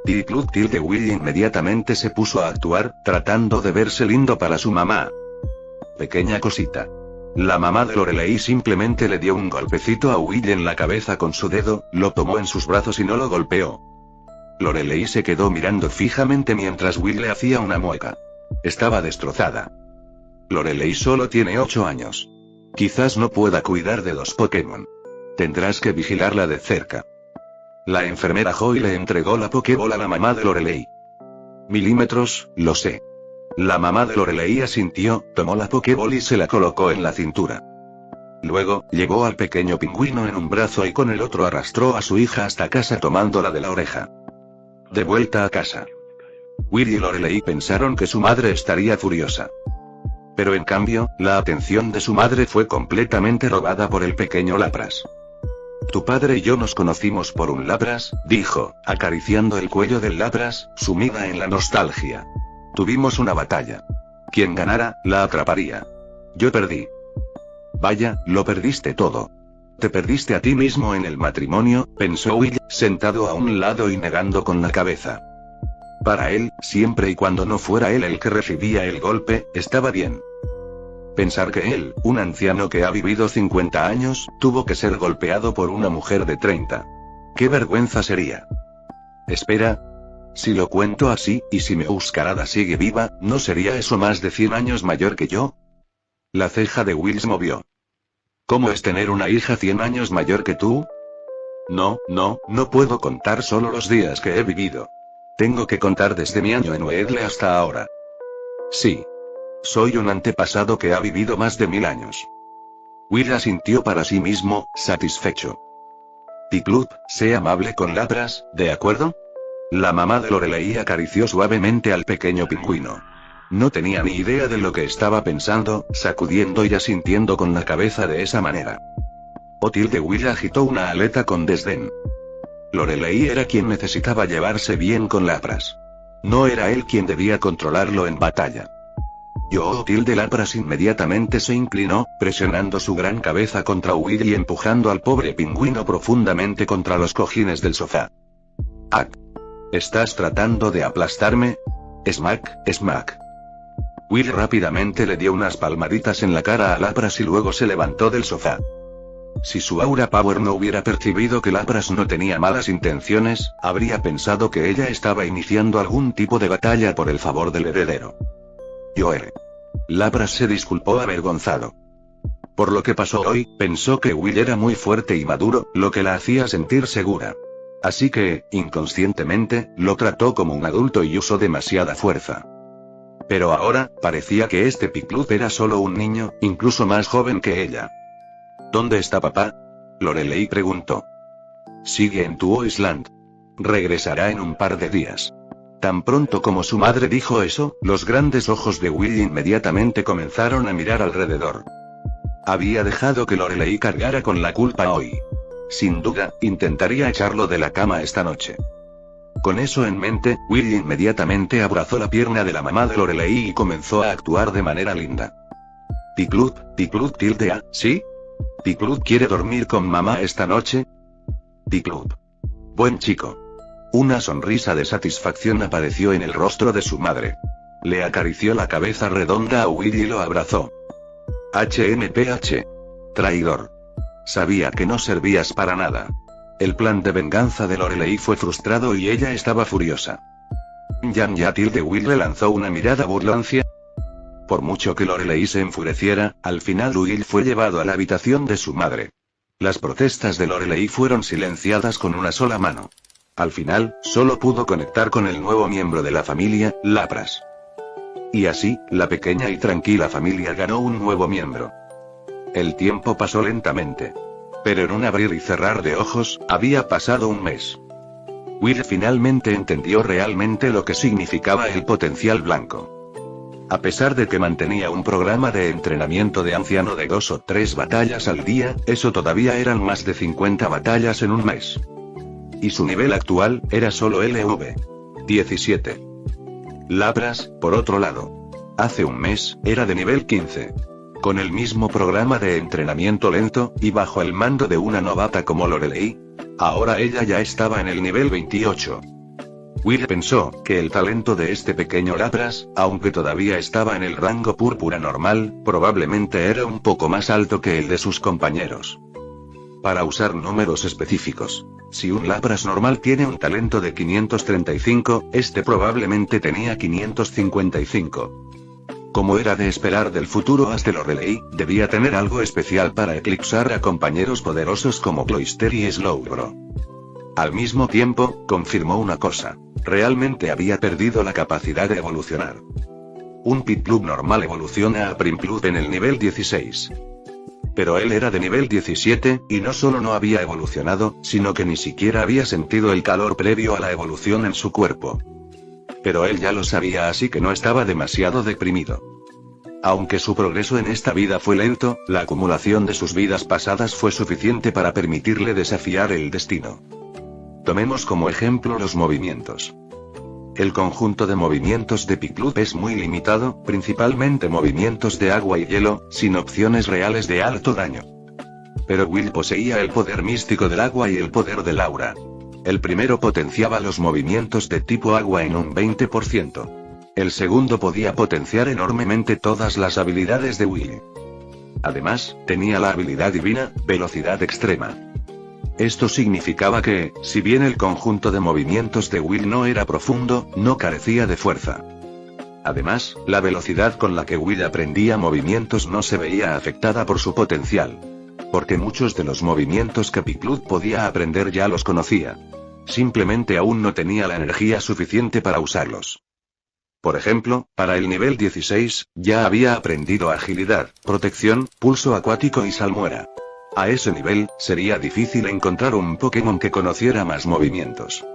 Piplup tilde Will inmediatamente se puso a actuar, tratando de verse lindo para su mamá. Pequeña cosita. La mamá de Lorelei simplemente le dio un golpecito a Will en la cabeza con su dedo, lo tomó en sus brazos y no lo golpeó. Lorelei se quedó mirando fijamente mientras Will le hacía una mueca. Estaba destrozada. Lorelei solo tiene 8 años. Quizás no pueda cuidar de 2 Pokémon. Tendrás que vigilarla de cerca. La enfermera Joy le entregó la Pokéball a la mamá de Lorelei. Milímetros, lo sé. La mamá de Lorelei asintió, tomó la Pokéball y se la colocó en la cintura. Luego, llevó al pequeño pingüino en un brazo y con el otro arrastró a su hija hasta casa tomándola de la oreja. De vuelta a casa. Will y Lorelei pensaron que su madre estaría furiosa. Pero en cambio, la atención de su madre fue completamente robada por el pequeño Lapras. Tu padre y yo nos conocimos por un Lapras, dijo, acariciando el cuello del Lapras, sumida en la nostalgia. Tuvimos una batalla. Quien ganara, la atraparía. Yo perdí. Vaya, lo perdiste todo. Te perdiste a ti mismo en el matrimonio, pensó Will, sentado a un lado y negando con la cabeza. Para él, siempre y cuando no fuera él el que recibía el golpe, estaba bien. Pensar que él, un anciano que ha vivido 50 años, tuvo que ser golpeado por una mujer de 30. ¡Qué vergüenza sería! Espera. Si lo cuento así, y si Meowscarada sigue viva, ¿no sería eso más de 100 años mayor que yo? La ceja de Will se movió. ¿Cómo es tener una hija 100 años mayor que tú? No puedo contar solo los días que he vivido. Tengo que contar desde mi año en Weedle hasta ahora. Sí. Soy un antepasado que ha vivido más de 1000 años. Will asintió para sí mismo, satisfecho. Piplup, sé amable con Lapras, ¿de acuerdo? La mamá de Lorelei acarició suavemente al pequeño pingüino. No tenía ni idea de lo que estaba pensando, sacudiendo y asintiendo con la cabeza de esa manera. Otil de Will agitó una aleta con desdén. Lorelei era quien necesitaba llevarse bien con Lapras. No era él quien debía controlarlo en batalla. Otil de Lapras inmediatamente se inclinó, presionando su gran cabeza contra Will y empujando al pobre pingüino profundamente contra los cojines del sofá. ¡Ac! ¿Estás tratando de aplastarme? Smack, smack. Will rápidamente le dio unas palmaditas en la cara a Lapras y luego se levantó del sofá. Si su Aura Power no hubiera percibido que Lapras no tenía malas intenciones, habría pensado que ella estaba iniciando algún tipo de batalla por el favor del heredero. Lapras se disculpó avergonzado. Por lo que pasó hoy, pensó que Will era muy fuerte y maduro, lo que la hacía sentir segura. Así que, inconscientemente, lo trató como un adulto y usó demasiada fuerza. Pero ahora, parecía que este Piplup era solo un niño, incluso más joven que ella. ¿Dónde está papá? Lorelei preguntó. Sigue en Tuo Island. Regresará en un par de días. Tan pronto como su madre dijo eso, los grandes ojos de Will inmediatamente comenzaron a mirar alrededor. Había dejado que Lorelei cargara con la culpa hoy. Sin duda, intentaría echarlo de la cama esta noche. Con eso en mente, Will inmediatamente abrazó la pierna de la mamá de Lorelei y comenzó a actuar de manera linda. Piplup, tilde A, ¿sí? ¿Piplup quiere dormir con mamá esta noche? Piplup. Buen chico. Una sonrisa de satisfacción apareció en el rostro de su madre. Le acarició la cabeza redonda a Will y lo abrazó. HMPH. Traidor. Sabía que no servías para nada. El plan de venganza de Lorelei fue frustrado y ella estaba furiosa. Tilde Will le lanzó una mirada burlancia. Por mucho que Lorelei se enfureciera, al final Will fue llevado a la habitación de su madre. Las protestas de Lorelei fueron silenciadas con una sola mano. Al final, solo pudo conectar con el nuevo miembro de la familia, Lapras. Y así, la pequeña y tranquila familia ganó un nuevo miembro. El tiempo pasó lentamente. Pero en un abrir y cerrar de ojos, había pasado un mes. Will finalmente entendió realmente lo que significaba el potencial blanco. A pesar de que mantenía un programa de entrenamiento de anciano de 2 o 3 batallas al día, eso todavía eran más de 50 batallas en un mes. Y su nivel actual, era solo LV 17. Lapras, por otro lado. Hace un mes, era de nivel 15. Con el mismo programa de entrenamiento lento, y bajo el mando de una novata como Lorelei, ahora ella ya estaba en el nivel 28. Will pensó que el talento de este pequeño Lapras, aunque todavía estaba en el rango púrpura normal, probablemente era un poco más alto que el de sus compañeros. Para usar números específicos, si un Lapras normal tiene un talento de 535, este probablemente tenía 555. Como era de esperar del futuro hasta Lorelei, debía tener algo especial para eclipsar a compañeros poderosos como Cloyster y Slowbro. Al mismo tiempo, confirmó una cosa: realmente había perdido la capacidad de evolucionar. Un Piplup normal evoluciona a Primplup en el nivel 16. Pero él era de nivel 17, y no solo no había evolucionado, sino que ni siquiera había sentido el calor previo a la evolución en su cuerpo. Pero él ya lo sabía, así que no estaba demasiado deprimido. Aunque su progreso en esta vida fue lento, la acumulación de sus vidas pasadas fue suficiente para permitirle desafiar el destino. Tomemos como ejemplo los movimientos. El conjunto de movimientos de Piplup es muy limitado, principalmente movimientos de agua y hielo, sin opciones reales de alto daño. Pero Will poseía el poder místico del agua y el poder del aura. El primero potenciaba los movimientos de tipo agua en un 20%. El segundo podía potenciar enormemente todas las habilidades de Will. Además, tenía la habilidad divina, velocidad extrema. Esto significaba que, si bien el conjunto de movimientos de Will no era profundo, no carecía de fuerza. Además, la velocidad con la que Will aprendía movimientos no se veía afectada por su potencial. Porque muchos de los movimientos que Piplup podía aprender ya los conocía. Simplemente aún no tenía la energía suficiente para usarlos. Por ejemplo, para el nivel 16, ya había aprendido agilidad, protección, pulso acuático y salmuera. A ese nivel, sería difícil encontrar un Pokémon que conociera más movimientos.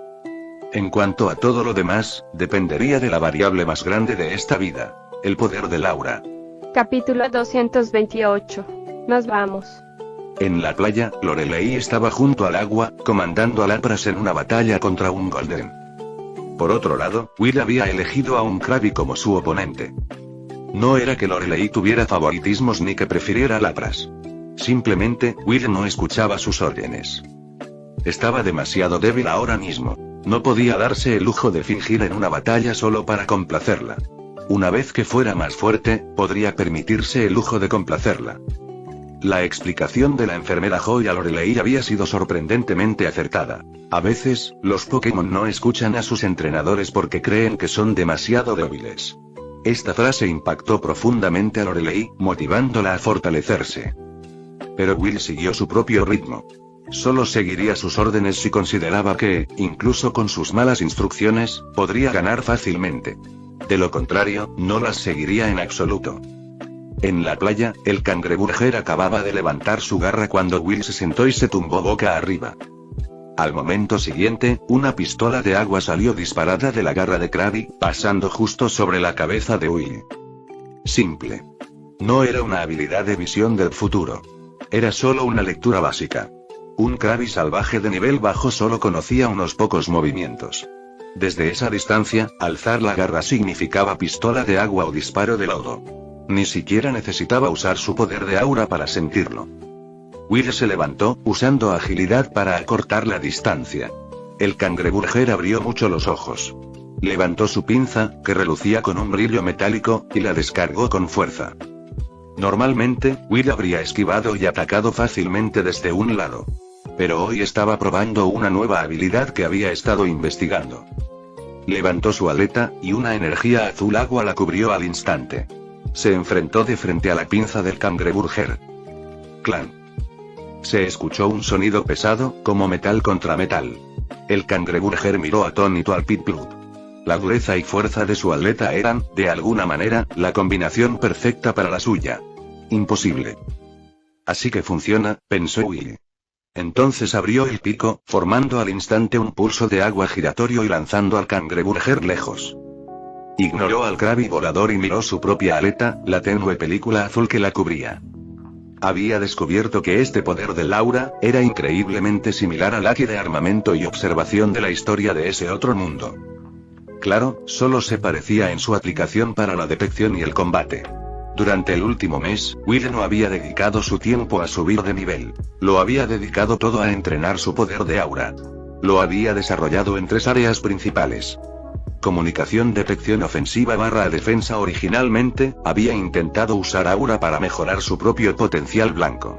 En cuanto a todo lo demás, dependería de la variable más grande de esta vida: el poder del aura. Capítulo 228. Nos vamos. En la playa, Lorelei estaba junto al agua, comandando a Lapras en una batalla contra un Golden. Por otro lado, Will había elegido a un Krabby como su oponente. No era que Lorelei tuviera favoritismos ni que prefiriera a Lapras. Simplemente, Will no escuchaba sus órdenes. Estaba demasiado débil ahora mismo. No podía darse el lujo de fingir en una batalla solo para complacerla. Una vez que fuera más fuerte, podría permitirse el lujo de complacerla. La explicación de la enfermera Joy a Lorelei había sido sorprendentemente acertada. A veces, los Pokémon no escuchan a sus entrenadores porque creen que son demasiado débiles. Esta frase impactó profundamente a Lorelei, motivándola a fortalecerse. Pero Will siguió su propio ritmo. Solo seguiría sus órdenes si consideraba que, incluso con sus malas instrucciones, podría ganar fácilmente. De lo contrario, no las seguiría en absoluto. En la playa, el cangreburger acababa de levantar su garra cuando Will se sentó y se tumbó boca arriba. Al momento siguiente, una pistola de agua salió disparada de la garra de Krabby, pasando justo sobre la cabeza de Will. Simple. No era una habilidad de visión del futuro. Era solo una lectura básica. Un Krabby salvaje de nivel bajo solo conocía unos pocos movimientos. Desde esa distancia, alzar la garra significaba pistola de agua o disparo de lodo. Ni siquiera necesitaba usar su poder de aura para sentirlo. Will se levantó, usando agilidad para acortar la distancia. El cangreburger abrió mucho los ojos. Levantó su pinza, que relucía con un brillo metálico, y la descargó con fuerza. Normalmente, Will habría esquivado y atacado fácilmente desde un lado. Pero hoy estaba probando una nueva habilidad que había estado investigando. Levantó su aleta, y una energía azul agua la cubrió al instante. Se enfrentó de frente a la pinza del cangreburger. ¡Clan! Se escuchó un sonido pesado, como metal contra metal. El cangreburger miró atónito al Piplup. La dureza y fuerza de su aleta eran, de alguna manera, la combinación perfecta para la suya. Imposible. Así que funciona, pensó Will. Entonces abrió el pico, formando al instante un pulso de agua giratorio y lanzando al cangreburger lejos. Ignoró al Krabby volador y miró su propia aleta, la tenue película azul que la cubría. Había descubierto que este poder del aura era increíblemente similar al Aki de armamento y observación de la historia de ese otro mundo. Claro, solo se parecía en su aplicación para la detección y el combate. Durante el último mes, Will no había dedicado su tiempo a subir de nivel. Lo había dedicado todo a entrenar su poder de aura. Lo había desarrollado en 3 áreas principales. Comunicación, detección ofensiva / defensa. Originalmente, había intentado usar aura para mejorar su propio potencial blanco.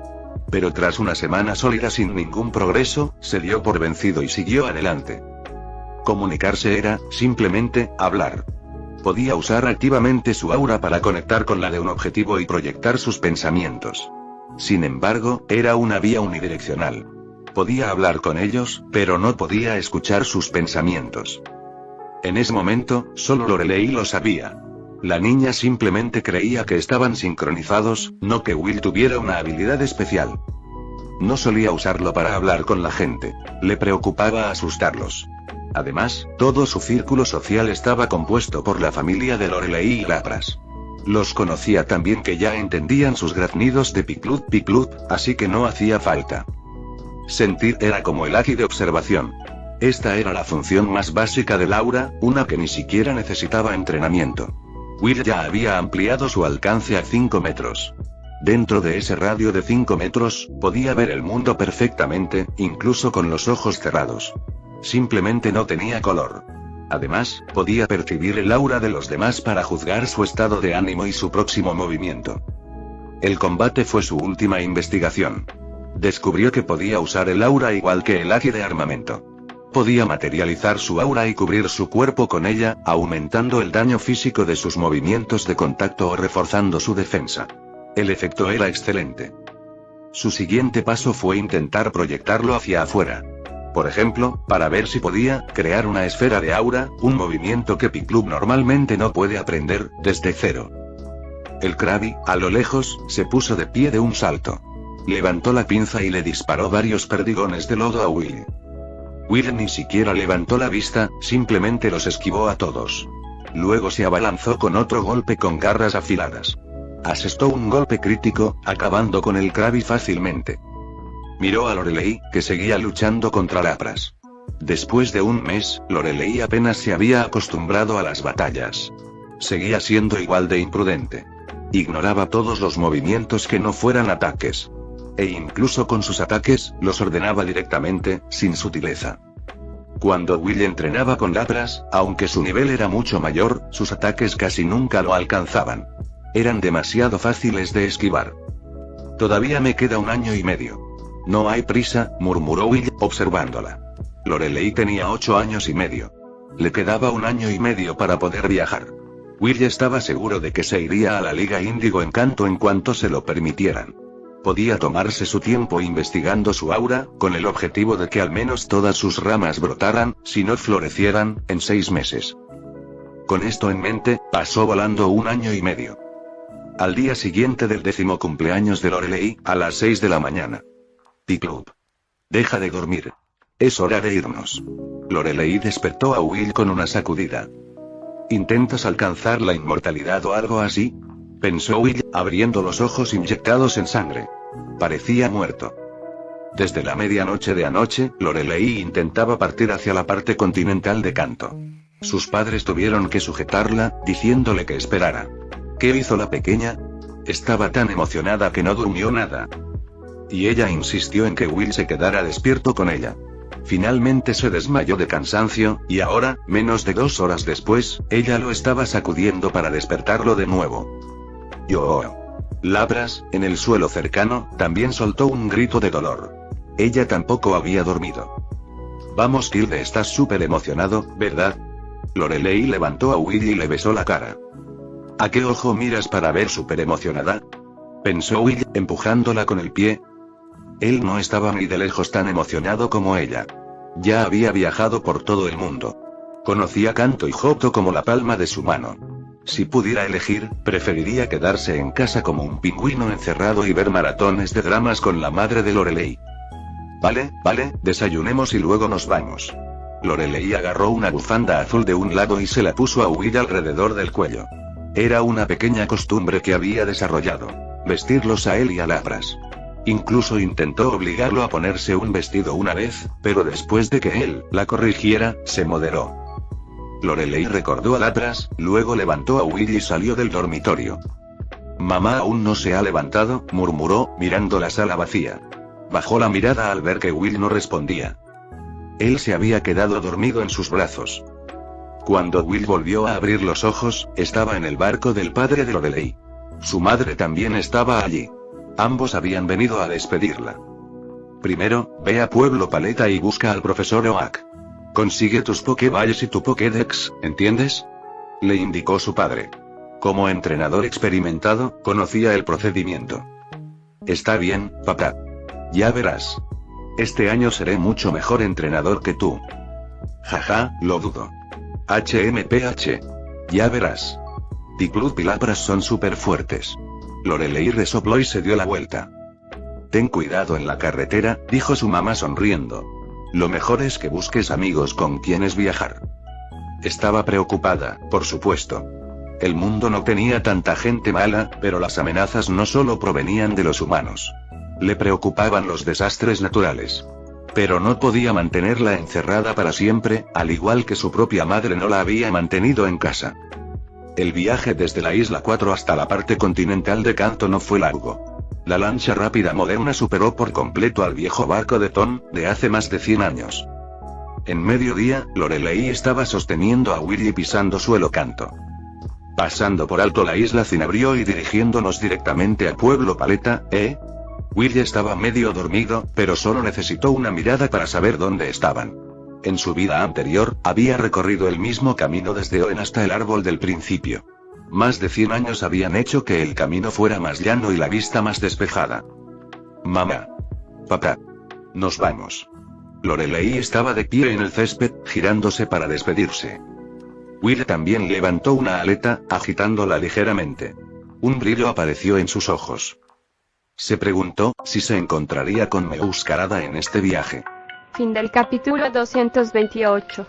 Pero tras una semana sólida sin ningún progreso, se dio por vencido y siguió adelante. Comunicarse era, simplemente, hablar. Podía usar activamente su aura para conectar con la de un objetivo y proyectar sus pensamientos. Sin embargo, era una vía unidireccional. Podía hablar con ellos, pero no podía escuchar sus pensamientos. En ese momento, solo Lorelei lo sabía. La niña simplemente creía que estaban sincronizados, no que Will tuviera una habilidad especial. No solía usarlo para hablar con la gente. Le preocupaba asustarlos. Además, todo su círculo social estaba compuesto por la familia de Lorelei y Lapras. Los conocía tan bien que ya entendían sus graznidos de Piplup, así que no hacía falta. Sentir era como el Aki de observación. Esta era la función más básica del aura, una que ni siquiera necesitaba entrenamiento. Will ya había ampliado su alcance a 5 metros. Dentro de ese radio de 5 metros, podía ver el mundo perfectamente, incluso con los ojos cerrados. Simplemente no tenía color. Además, podía percibir el aura de los demás para juzgar su estado de ánimo y su próximo movimiento. El combate fue su última investigación. Descubrió que podía usar el aura igual que el Aki de armamento. Podía materializar su aura y cubrir su cuerpo con ella, aumentando el daño físico de sus movimientos de contacto o reforzando su defensa. El efecto era excelente. Su siguiente paso fue intentar proyectarlo hacia afuera. Por ejemplo, para ver si podía crear una esfera de aura, un movimiento que Piplup normalmente no puede aprender, desde cero. El Krabby, a lo lejos, se puso de pie de un salto. Levantó la pinza y le disparó varios perdigones de lodo a Will. Will ni siquiera levantó la vista, simplemente los esquivó a todos. Luego se abalanzó con otro golpe con garras afiladas. Asestó un golpe crítico, acabando con el Krabby fácilmente. Miró a Lorelei, que seguía luchando contra Lapras. Después de un mes, Lorelei apenas se había acostumbrado a las batallas. Seguía siendo igual de imprudente. Ignoraba todos los movimientos que no fueran ataques. E incluso con sus ataques, los ordenaba directamente, sin sutileza. Cuando Will entrenaba con Lapras, aunque su nivel era mucho mayor, sus ataques casi nunca lo alcanzaban. Eran demasiado fáciles de esquivar. Todavía me queda 1 año y medio. No hay prisa, murmuró Will, observándola. Lorelei tenía 8 años y medio. Le quedaba 1 año y medio para poder viajar. Will estaba seguro de que se iría a la Liga Índigo Encanto en cuanto se lo permitieran. Podía tomarse su tiempo investigando su aura, con el objetivo de que al menos todas sus ramas brotaran, si no florecieran, en 6 meses. Con esto en mente, pasó volando 1 año y medio. Al día siguiente del 10º cumpleaños de Lorelei, a las 6 de la mañana. Piplup. Deja de dormir. Es hora de irnos. Lorelei despertó a Will con una sacudida. ¿Intentas alcanzar la inmortalidad o algo así?, pensó Will, abriendo los ojos inyectados en sangre. Parecía muerto. Desde la medianoche de anoche, Lorelei intentaba partir hacia la parte continental de Kanto. Sus padres tuvieron que sujetarla, diciéndole que esperara. ¿Qué hizo la pequeña? Estaba tan emocionada que no durmió nada. Y ella insistió en que Will se quedara despierto con ella. Finalmente se desmayó de cansancio, y ahora, menos de 2 horas después, ella lo estaba sacudiendo para despertarlo de nuevo. Lapras, en el suelo cercano, también soltó un grito de dolor. Ella tampoco había dormido. Vamos, Tilde, estás súper emocionado, ¿verdad? Lorelei levantó a Will y le besó la cara. ¿A qué ojo miras para ver súper emocionada?, pensó Will, empujándola con el pie. Él no estaba ni de lejos tan emocionado como ella. Ya había viajado por todo el mundo. Conocía Kanto y Johto como la palma de su mano. Si pudiera elegir, preferiría quedarse en casa como un pingüino encerrado y ver maratones de dramas con la madre de Lorelei. Vale, desayunemos y luego nos vamos. Lorelei agarró una bufanda azul de un lado y se la puso a Will alrededor del cuello. Era una pequeña costumbre que había desarrollado: vestirlos a él y a Lapras. Incluso intentó obligarlo a ponerse un vestido una vez, pero después de que él la corrigiera, se moderó. Lorelei recordó a Lapras, luego levantó a Will y salió del dormitorio. Mamá aún no se ha levantado, murmuró, mirando la sala vacía. Bajó la mirada al ver que Will no respondía. Él se había quedado dormido en sus brazos. Cuando Will volvió a abrir los ojos, estaba en el barco del padre de Lorelei. Su madre también estaba allí. Ambos habían venido a despedirla. Primero, ve a Pueblo Paleta y busca al profesor Oak. Consigue tus Pokéballs y tu Pokédex, ¿entiendes?, le indicó su padre. Como entrenador experimentado, conocía el procedimiento. Está bien, papá. Ya verás. Este año seré mucho mejor entrenador que tú. Jaja, lo dudo. HMPH. Ya verás. Piclup y Lapras son súper fuertes. Lorelei resopló y se dio la vuelta. Ten cuidado en la carretera, dijo su mamá sonriendo. Lo mejor es que busques amigos con quienes viajar. Estaba preocupada, por supuesto. El mundo no tenía tanta gente mala, pero las amenazas no solo provenían de los humanos. Le preocupaban los desastres naturales. Pero no podía mantenerla encerrada para siempre, al igual que su propia madre no la había mantenido en casa. El viaje desde la Isla 4 hasta la parte continental de Kanto no fue largo. La lancha rápida moderna superó por completo al viejo barco de Tom, de hace más de 100 años. En mediodía, Lorelei estaba sosteniendo a Willy pisando suelo Kanto. Pasando por alto la isla Cinabrio y dirigiéndonos directamente a Pueblo Paleta, Willy estaba medio dormido, pero solo necesitó una mirada para saber dónde estaban. En su vida anterior, había recorrido el mismo camino desde Oen hasta el árbol del principio. Más de 100 años habían hecho que el camino fuera más llano y la vista más despejada. Mamá. Papá. Nos vamos. Lorelei estaba de pie en el césped, girándose para despedirse. Will también levantó una aleta, agitándola ligeramente. Un brillo apareció en sus ojos. Se preguntó si se encontraría con Meuscarada en este viaje. Fin del capítulo 228.